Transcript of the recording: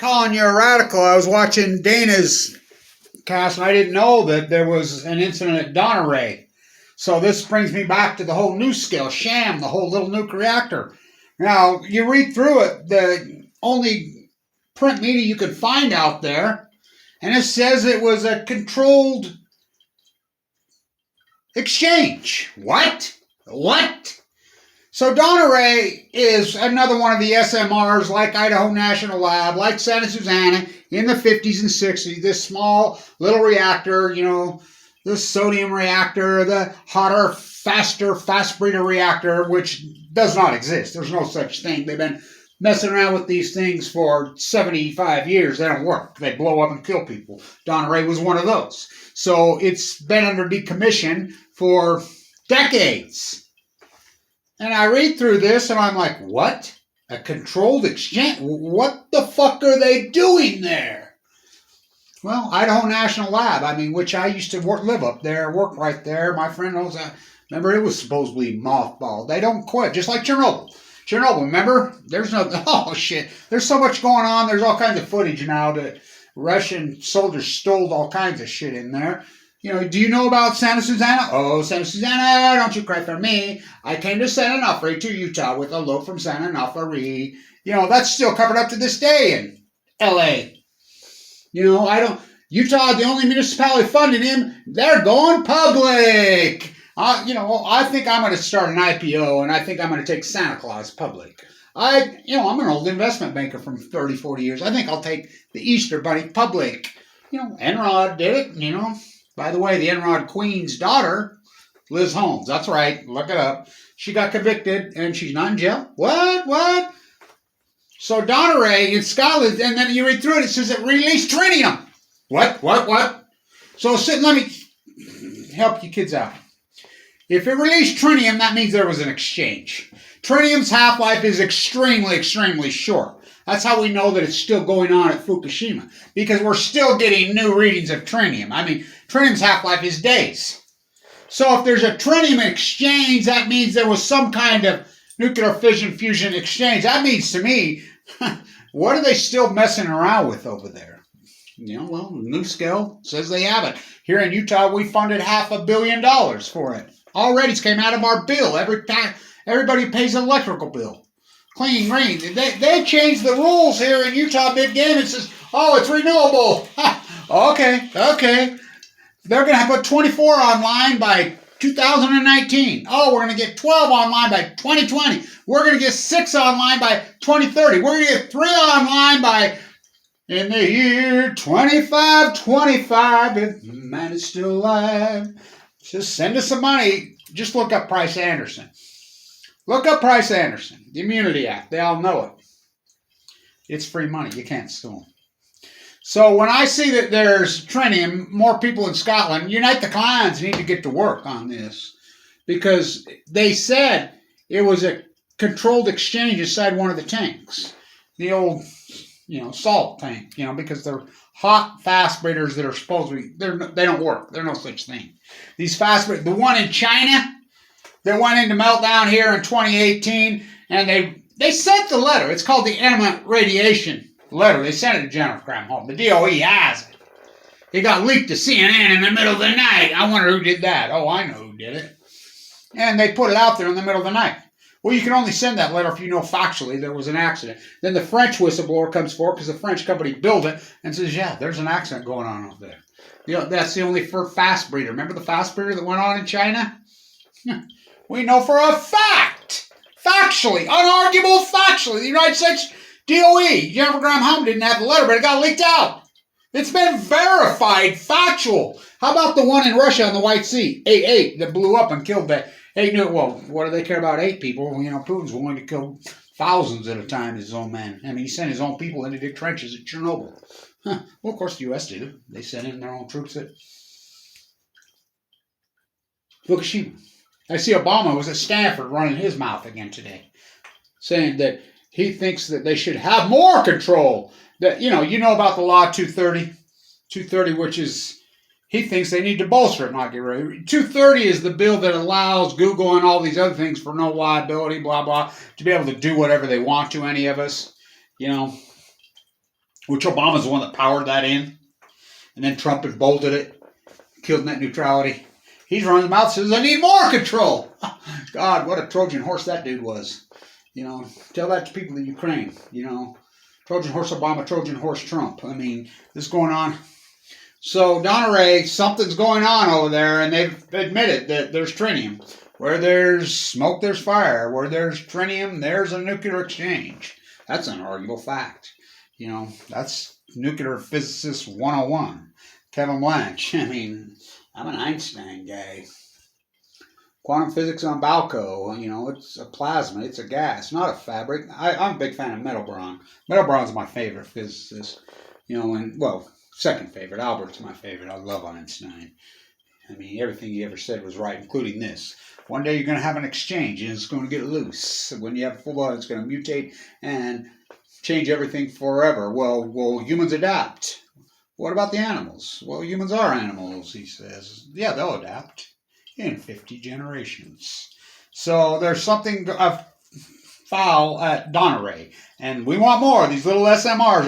calling you a radical. I was watching Dana's cast, and I didn't know that there was an incident at Dounreay. So this brings me back to the whole NuScale sham, the whole little nuclear reactor. Now, you read through it, the only print media you could find out there, and it says it was a controlled exchange. What? What? So Dounreay is another one of the SMRs like Idaho National Lab, like Santa Susana in the 50s and 60s. This small little reactor, you know, the sodium reactor, the hotter, faster, fast breeder reactor, which does not exist. There's no such thing. They've been messing around with these things for 75 years. They don't work. They blow up and kill people. Dounreay was one of those. So it's been under decommission for decades. And I read through this and I'm like, what? A controlled exchange? What the fuck are they doing there? Well, Idaho National Lab, I mean, which I used to live up there, work right there. My friend knows that. Remember, it was supposedly mothballed. They don't quit, just like Chernobyl. Chernobyl, remember? There's no, oh shit. There's so much going on. There's all kinds of footage now that Russian soldiers stole all kinds of shit in there. You know, do you know about Santa Susana? Oh, Santa Susana, don't you cry for me. I came to Santa Onofre, to Utah, with a load from Santa Onofre. You know, that's still covered up to this day in L.A. You know, Utah, the only municipality funding him, they're going public. You know, I think I'm going to start an IPO, and I think I'm going to take Santa Claus public. I'm an old investment banker from 30, 40 years. I think I'll take the Easter Bunny public. You know, Enrod did it, you know. By the way, the Enrod Queen's daughter, Liz Holmes, that's right, look it up. She got convicted and she's not in jail. What? So Dounreay in Scotland, and then you read through it, it says it released tritium. What? So let me help you kids out. If it released tritium, that means there was an exchange. Tritium's half-life is extremely, extremely short. That's how we know that it's still going on at Fukushima, because we're still getting new readings of tritium. I mean, tritium's half-life is days. So if there's a tritium exchange, that means there was some kind of nuclear fission fusion exchange. That means to me, what are they still messing around with over there? You know, well, NuScale says they have it. Here in Utah, we funded $500 million for it. Already it's came out of our bill. Everybody pays an electrical bill. Clean, green. They changed the rules here in Utah big game. It says, oh, it's renewable. Okay. They're going to put 24 online by 2019. Oh, we're going to get 12 online by 2020. We're going to get 6 online by 2030. We're going to get 3 online by, in the year 2525, if man is still alive. Just send us some money. Just look up Price Anderson. Look up Price Anderson, the Immunity Act. They all know it. It's free money. You can't steal them. So when I see that there's tritium, more people in Scotland, Unite the Clans need to get to work on this, because they said it was a controlled exchange inside one of the tanks. The old, salt tank, because they're hot fast breeders that are supposed to be, they don't work. There's no such thing. These fast breeders, the one in China that went into meltdown here in 2018, and they sent the letter. It's called the Imminent Radiation Letter. They sent it to Jennifer Granholm. The DOE has it. It got leaked to CNN in the middle of the night. I wonder who did that. Oh, I know who did it. And they put it out there in the middle of the night. Well, you can only send that letter if you know factually there was an accident. Then the French whistleblower comes forward because the French company built it and says, yeah, there's an accident going on over there. That's the only fast breeder. Remember the fast breeder that went on in China? We know for a fact, factually, unarguable factually, the United States DOE, Jennifer Granholm didn't have the letter, but it got leaked out. It's been verified, factual. How about the one in Russia on the White Sea, 8 that blew up and killed that 8 new, well, what do they care about 8 people? Putin's willing to kill thousands at a time, his own man. I mean, he sent his own people in to dig trenches at Chernobyl. Well, of course, the U.S. did it. They sent in their own troops at Fukushima. I see Obama was at Stanford running his mouth again today, saying that he thinks that they should have more control. That, you know about the law 230, which is, he thinks they need to bolster it, not get rid of it. 230 is the bill that allows Google and all these other things for no liability, blah, blah, to be able to do whatever they want to any of us, which Obama's the one that powered that in. And then Trump had bolted it, killed net neutrality. He's running his mouth, says, I need more control. God, what a Trojan horse that dude was. You know, tell that to people in Ukraine. You know, Trojan horse Obama, Trojan horse Trump. I mean, this is going on. So, Dounreay, something's going on over there, and they've admitted that there's tritium. Where there's smoke, there's fire. Where there's tritium, there's a nuclear exchange. That's an unarguable fact. You know, that's nuclear physicist 101. Kevin BLANCH. I mean, I'm an Einstein guy. Quantum physics on Balco, you know, it's a plasma, it's a gas, not a fabric. I'm a big fan of Meltbron. Meltbron's my favorite physicist. You know, and, well, second favorite. Albert's my favorite. I love Einstein. I mean, everything he ever said was right, including this. One day you're going to have an exchange, and it's going to get loose. When you have a full body, it's going to mutate and change everything forever. Well, humans adapt. What about the animals? Well, humans are animals, he says. Yeah, they'll adapt in 50 generations. So there's something foul at Dounreay, and we want more. These little SMRs